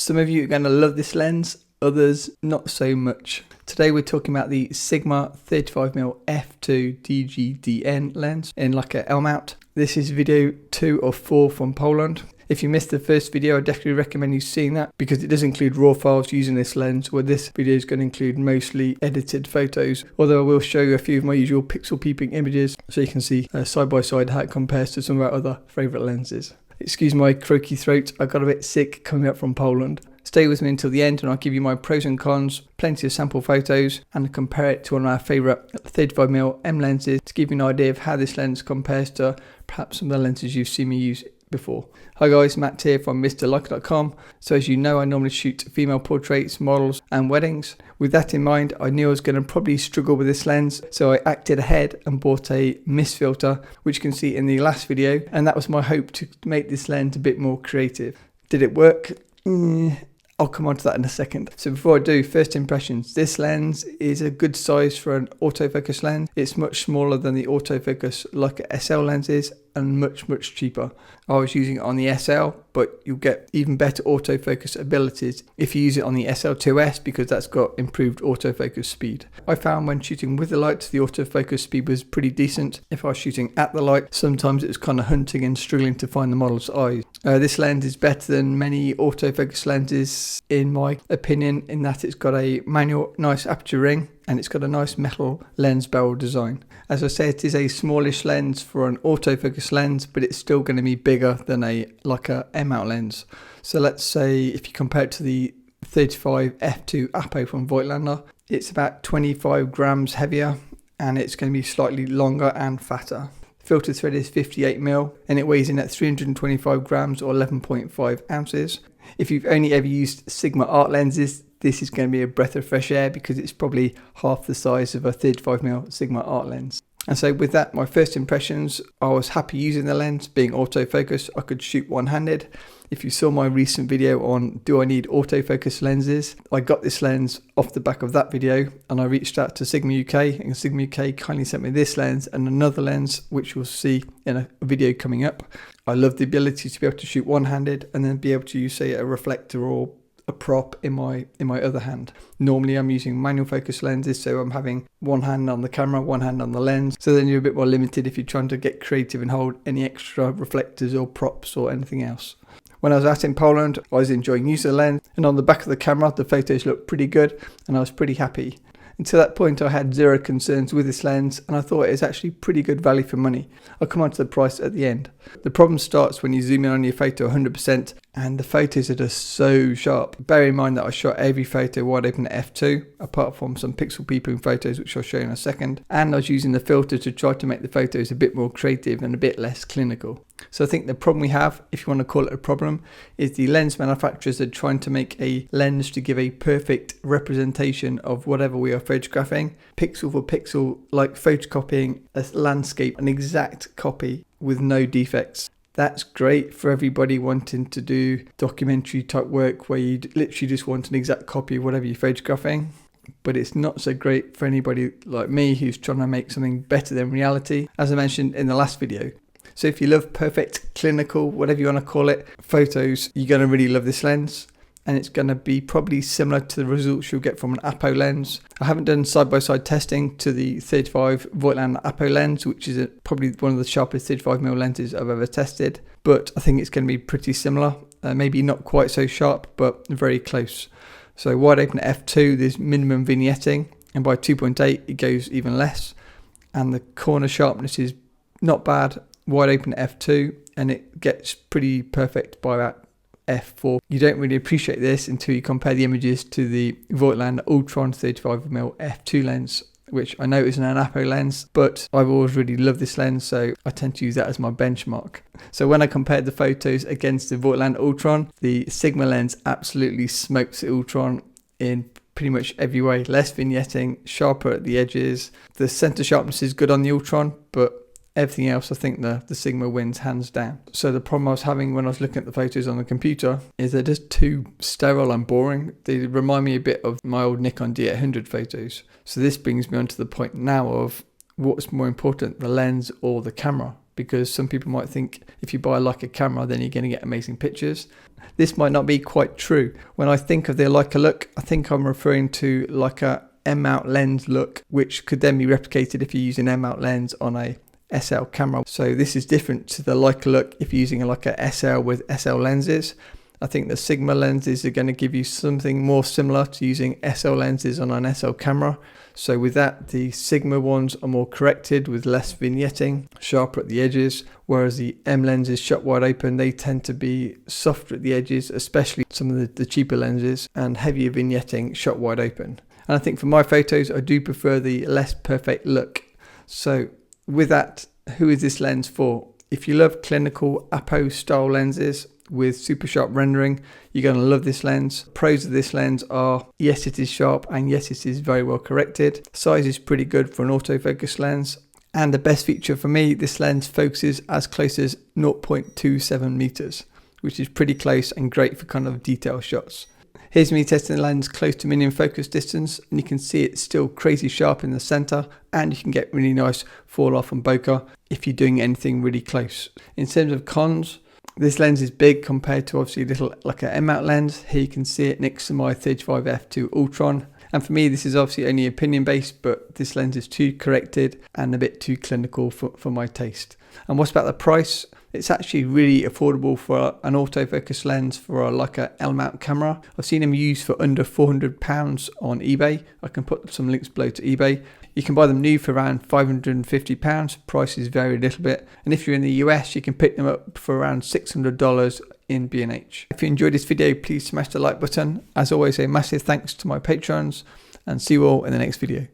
Some of you are going to love this lens, others not so much. Today we're talking about the Sigma 35mm f2 DGDN lens in Leica L mount. This is video 2 of 4 from Poland. If you missed the first video, I definitely recommend you seeing that because it does include raw files using this lens, where this video is going to include mostly edited photos, although I will show you a few of my usual pixel peeping images so you can see side by side how it compares to some of our other favourite lenses. Excuse my croaky throat, I got a bit sick coming up from Poland. Stay with me until the end and I'll give you my pros and cons, plenty of sample photos, and compare it to one of our favourite 35mm M lenses to give you an idea of how this lens compares to perhaps some of the lenses you've seen me use before. Hi guys, Matt here from MrLeica.com. So as you know, I normally shoot female portraits, models and weddings. With that in mind, I knew I was going to probably struggle with this lens, so I acted ahead and bought a mist filter, which you can see in the last video, and that was my hope to make this lens a bit more creative. Did it work? I'll come on to that in a second. So before I do, first impressions. This lens is a good size for an autofocus lens. It's much smaller than the autofocus Leica SL lenses and much cheaper. I was using it on the SL, but you'll get even better autofocus abilities if you use it on the SL2S because that's got improved autofocus speed. I found when shooting with the light, the autofocus speed was pretty decent. If I was shooting at the light, sometimes it was kind of hunting and struggling to find the model's eyes. This lens is better than many autofocus lenses in my opinion, in that it's got a manual nice aperture ring and it's got a nice metal lens barrel design. As I say, it is a smallish lens for an autofocus lens, but it's still going to be bigger than a Leica M mount lens. So let's say if you compare it to the 35 f2 Apo from Voigtlander, it's about 25 grams heavier and it's going to be slightly longer and fatter. Filter thread is 58mm and it weighs in at 325 grams or 11.5 ounces. If you've only ever used Sigma art lenses, this is going to be a breath of fresh air because it's probably half the size of a 35mm Sigma art lens. And so with that, my first impressions, I was happy using the lens, being autofocus. I could shoot one-handed. If you saw my recent video on do I need autofocus lenses, I got this lens off the back of that video and I reached out to Sigma UK and Sigma UK kindly sent me this lens and another lens which you'll see in a video coming up. I love the ability to be able to shoot one-handed and then be able to use say a reflector or a prop in my other hand. Normally I'm using manual focus lenses, so I'm having one hand on the camera, one hand on the lens, so then you're a bit more limited if you're trying to get creative and hold any extra reflectors or props or anything else. When I was out in Poland, I was enjoying using the lens, and on the back of the camera the photos looked pretty good and I was pretty happy. Until that point I had zero concerns with this lens and I thought it was actually pretty good value for money. I'll come on to the price at the end. The problem starts when you zoom in on your photo 100% and the photos are just so sharp. Bear in mind that I shot every photo wide open at f2 apart from some pixel peeping photos which I'll show you in a second, and I was using the filter to try to make the photos a bit more creative and a bit less clinical. So I think the problem we have, if you want to call it a problem, is the lens manufacturers are trying to make a lens to give a perfect representation of whatever we are photographing, pixel for pixel, like photocopying a landscape, an exact copy with no defects. That's great for everybody wanting to do documentary type work where you literally just want an exact copy of whatever you're photographing. But it's not so great for anybody like me who's trying to make something better than reality, as I mentioned in the last video. So if you love perfect, clinical, whatever you want to call it, photos, you're going to really love this lens. And it's going to be probably similar to the results you'll get from an Apo lens. I haven't done side-by-side testing to the 35 Voigtlander Apo lens, which is probably one of the sharpest 35mm lenses I've ever tested. But I think it's going to be pretty similar. Maybe not quite so sharp, but very close. So wide open at f2, there's minimum vignetting. And by 2.8, it goes even less. And the corner sharpness is not bad. Wide open at f2, and it gets pretty perfect by about f4. You don't really appreciate this until you compare the images to the Voigtlander Ultron 35mm f2 lens, which I know isn't an Apo lens, but I've always really loved this lens, so I tend to use that as my benchmark. So when I compared the photos against the Voigtlander Ultron, the Sigma lens absolutely smokes the Ultron in pretty much every way. Less vignetting, sharper at the edges. The center sharpness is good on the Ultron, but everything else, I think the Sigma wins hands down. So the problem I was having when I was looking at the photos on the computer is they're just too sterile and boring. They remind me a bit of my old Nikon D800 photos. So this brings me on to the point now of what's more important, the lens or the camera. because some people might think if you buy a Leica camera then you're going to get amazing pictures. This might not be quite true. When I think of the Leica look, I think I'm referring to Leica M-mount lens look, which could then be replicated if you're using M-mount lens on a SL camera. So this is different to the Leica look if you're using a Leica SL with SL lenses. I think the Sigma lenses are going to give you something more similar to using SL lenses on an SL camera. So with that, the Sigma ones are more corrected with less vignetting, sharper at the edges, whereas the M lenses shot wide open, they tend to be softer at the edges, especially some of the cheaper lenses, and heavier vignetting shot wide open. And I think for my photos, I do prefer the less perfect look. So with that, who is this lens for? If you love clinical apo style lenses with super sharp rendering, you're going to love this lens. Pros of this lens are, yes, it is sharp, and yes, it is very well corrected. Size is pretty good for an autofocus lens. And the best feature for me, this lens focuses as close as 0.27 meters, which is pretty close and great for kind of detail shots. Here's me testing the lens close to minimum focus distance, and you can see it's still crazy sharp in the center, and you can get really nice fall off and bokeh if you're doing anything really close. In terms of cons, this lens is big compared to obviously a little like an M-mount lens. Here you can see it next to my 35 f2 Ultron. And for me, this is obviously only opinion based, but this lens is too corrected and a bit too clinical for my taste. And what's about the price? It's actually really affordable for an autofocus lens for a Leica L-mount camera. I've seen them used for under £400 on eBay. I can put some links below to eBay. You can buy them new for around £550. Prices vary a little bit. And if you're in the US, you can pick them up for around $600 in B&H. If you enjoyed this video, please smash the like button. As always, a massive thanks to my patrons, and see you all in the next video.